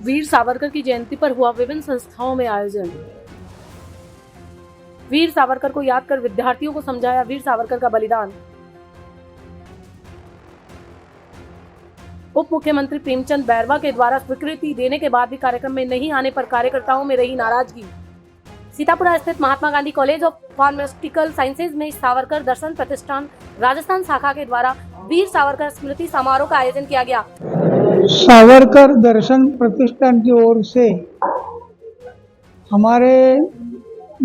वीर सावरकर की जयंती पर हुआ विभिन्न संस्थाओं में आयोजन। वीर सावरकर को याद कर विद्यार्थियों को समझाया वीर सावरकर का बलिदान। उप मुख्यमंत्री प्रेमचंद बैरवा के द्वारा स्वीकृति देने के बाद भी कार्यक्रम में नहीं आने पर कार्यकर्ताओं में रही नाराजगी। सीतापुरा स्थित Mahatma Gandhi college of pharmaceutical sciences में सावरकर दर्शन प्रतिष्ठान राजस्थान शाखा के द्वारा वीर सावरकर स्मृति समारोह का आयोजन किया गया। सावरकर दर्शन प्रतिष्ठान की ओर से हमारे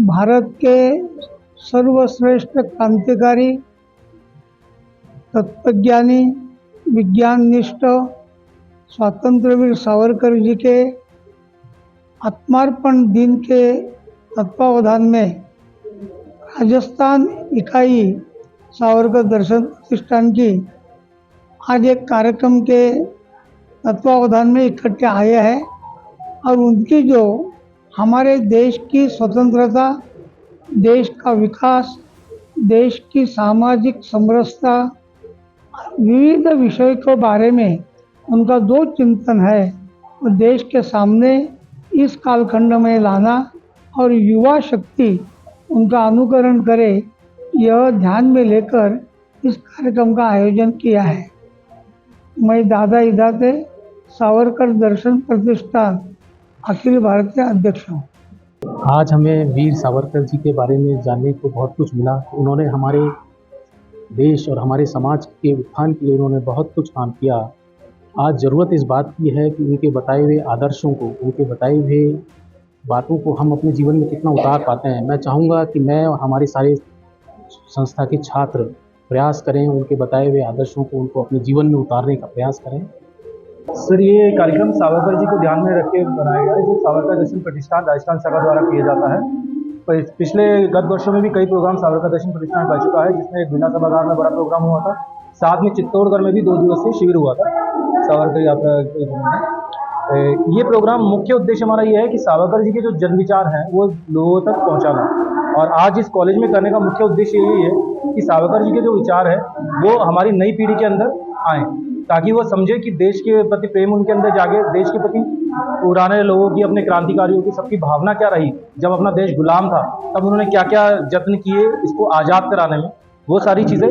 भारत के सर्वश्रेष्ठ क्रांतिकारी, तत्वज्ञानी, विज्ञाननिष्ठ स्वातंत्र्यवीर सावरकर जी के आत्मार्पण दिन के तत्वावधान में राजस्थान इकाई सावरकर दर्शन प्रतिष्ठान की आज एक कार्यक्रम के तत्वावधान में इकट्ठे आए हैं और उनकी जो हमारे देश की स्वतंत्रता, देश का विकास, देश की सामाजिक समरसता, विविध विषय के बारे में उनका जो चिंतन है वो देश के सामने इस कालखंड में लाना और युवा शक्ति उनका अनुकरण करे, यह ध्यान में लेकर इस कार्यक्रम का आयोजन किया है। मैं दादा इदाते सावरकर दर्शन प्रतिष्ठान अखिल भारतीय अध्यक्ष हूँ। आज हमें वीर सावरकर जी के बारे में जानने को बहुत कुछ मिला। उन्होंने हमारे देश और हमारे समाज के उत्थान के लिए उन्होंने बहुत कुछ काम किया। आज ज़रूरत इस बात की है कि उनके बताए हुए आदर्शों को, उनके बताए हुए बातों को हम अपने जीवन में कितना उतार पाते हैं। मैं चाहूँगा कि मैं और हमारे सारे संस्था के छात्र प्रयास करें, उनके बताए हुए आदर्शों को उनको अपने जीवन में उतारने का प्रयास करें। सर, ये कार्यक्रम सावरकर जी को ध्यान में रख के बनाया गया है, जो सावरकर दर्शन प्रतिष्ठान राजस्थान शाखा द्वारा किया जाता है। पिछले गत वर्षों में भी कई प्रोग्राम सावरकर दर्शन प्रतिष्ठान कर चुका है, जिसमें एक बिना सभागार में बड़ा प्रोग्राम हुआ था। साथ में चित्तौड़गढ़ में भी 2 दिवसीय शिविर हुआ था सावरकर यात्रा के। ये प्रोग्राम मुख्य उद्देश्य हमारा ये है कि सावरकर जी के जो जन विचार हैं वो लोगों तक पहुँचाना, और आज इस कॉलेज में करने का मुख्य उद्देश्य यही है कि सावरकर जी के जो विचार है वो हमारी नई पीढ़ी के अंदर आएँ, ताकि वो समझे कि देश के प्रति प्रेम उनके अंदर जागे, देश के प्रति पुराने लोगों की, अपने क्रांतिकारियों की सबकी भावना क्या रही। जब अपना देश गुलाम था तब उन्होंने क्या क्या जत्न किए इसको आज़ाद कराने में, वो सारी चीज़ें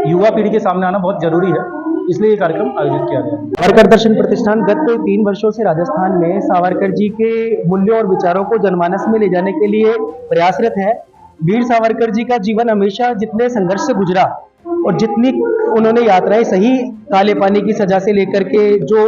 युवा पीढ़ी के सामने आना बहुत ज़रूरी है। इसलिए ये कार्यक्रम आयोजित किया गया है। सावरकर दर्शन प्रतिष्ठान गत 3 वर्षों से राजस्थान में सावरकर जी के मूल्यों और विचारों को जनमानस में ले जाने के लिए प्रयासरत है। वीर सावरकर जी का जीवन हमेशा जितने संघर्ष से गुजरा और जितनी उन्होंने यात्राएं सही, काले पानी की सजा से लेकर के जो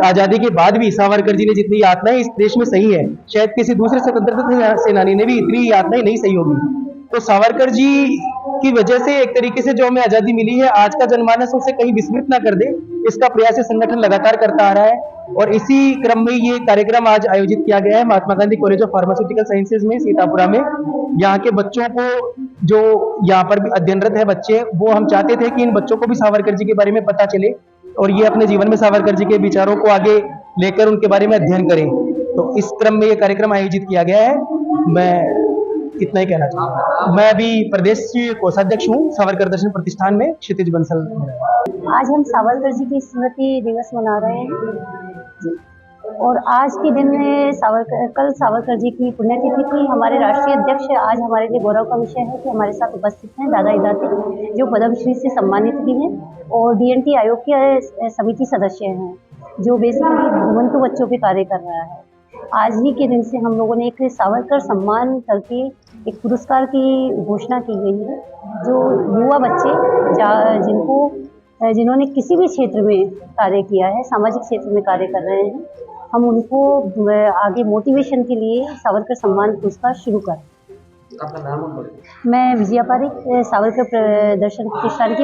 आज़ादी के बाद भी सावरकर जी ने जितनी यातनाएं इस देश में सही है, शायद किसी दूसरे स्वतंत्रता सेनानी ने भी इतनी यातनाएं नहीं सही होगी। तो सावरकर जी की वजह से एक तरीके से जो हमें आज़ादी मिली है, आज का जनमानस उसे कहीं विस्मृत ना कर दे, इसका प्रयास संगठन लगातार करता आ रहा है। और इसी क्रम में ये कार्यक्रम आज आयोजित किया गया है Mahatma Gandhi college of pharmaceutical sciences में, सीतापुरा में। यहाँ के बच्चों को, जो यहाँ पर भी अध्ययनरत है बच्चे, वो हम चाहते थे कि इन बच्चों को भी सावरकर जी के बारे में पता चले और ये अपने जीवन में सावरकर जी के विचारों को आगे लेकर उनके बारे में अध्ययन करें। तो इस क्रम में ये कार्यक्रम आयोजित किया गया है। मैं इतना ही कहना चाहूँगा। मैं अभी प्रदेश कोषाध्यक्ष हूँ सावरकर दर्शन प्रतिष्ठान में, क्षितिज बंसल। आज हम सावरकर जी की स्मृति दिवस मना रहे हैं और आज के दिन में कल सावरकर जी की पुण्यतिथि थी। हमारे राष्ट्रीय अध्यक्ष आज हमारे लिए गौरव का विषय है कि हमारे साथ उपस्थित हैं दादा इदाते, जो पद्मश्री से सम्मानित भी हैं और DNT आयोग के समिति सदस्य हैं, जो बेसिकली घुमंतु बच्चों पे कार्य कर रहा है। आज ही के दिन से हम लोगों ने एक सावरकर सम्मान करके एक पुरस्कार की घोषणा की गई है, जो युवा बच्चे जिन्होंने किसी भी क्षेत्र में कार्य किया है, सामाजिक क्षेत्र में कार्य कर रहे हैं, हम उनको आगे मोटिवेशन के लिए सावरकर सम्मान पुरस्कार शुरू करें। आपका नाम? मैं विजया पारिक, सावरकर दर्शन प्रतिष्ठान की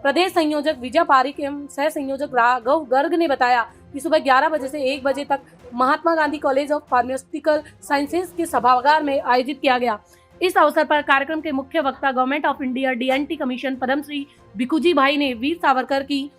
प्रदेश संयोजक विजय पारिक एवं सह संयोजक राघव गर्ग ने बताया कि सुबह 11 बजे से 1 बजे तक Mahatma Gandhi college of pharmaceutical sciences के सभागार में आयोजित किया गया। इस अवसर पर कार्यक्रम के मुख्य वक्ता government of India DNT commission Padmashri Bhikhuji Bhai ने वीर सावरकर की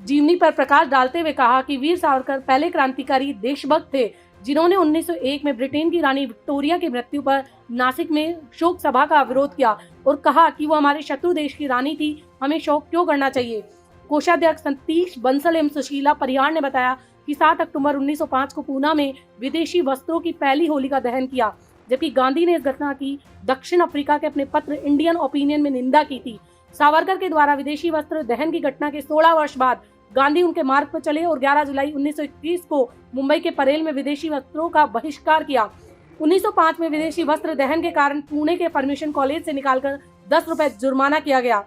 जीवनी पर प्रकाश डालते हुए कहा कि वीर सावरकर पहले क्रांतिकारी देशभक्त थे, जिन्होंने 1901 में ब्रिटेन की रानी विक्टोरिया की मृत्यु पर नासिक में शोक सभा का विरोध किया और कहा कि वो हमारे शत्रु देश की रानी थी, हमें शोक क्यों करना चाहिए। कोषाध्यक्ष सतीश बंसल एवं सुशीला परिहार ने बताया कि 7 अक्टूबर 1905 को पूना में विदेशी वस्त्रों की पहली होली का दहन किया, जबकि गांधी ने इस घटना की दक्षिण अफ्रीका के अपने पत्र इंडियन ओपिनियन में निंदा की थी। सावरकर के द्वारा विदेशी वस्त्र दहन की घटना के 16 वर्ष बाद गांधी उनके मार्ग पर चले और 11 जुलाई 1921 को मुंबई के परेल में विदेशी वस्त्रों का बहिष्कार किया। 1905 में विदेशी वस्त्र दहन के कारण पुणे के परमिशन कॉलेज से निकालकर 10 रुपए जुर्माना किया गया।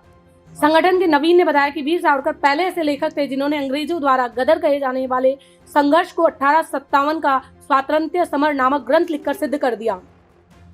संगठन के नवीन ने बताया कि वीर सावरकर पहले ऐसे लेखक थे जिन्होंने अंग्रेजों द्वारा गदर कहे जाने वाले संघर्ष को 1857 का स्वातंत्र्य समर नामक ग्रंथ लिखकर सिद्ध कर दिया।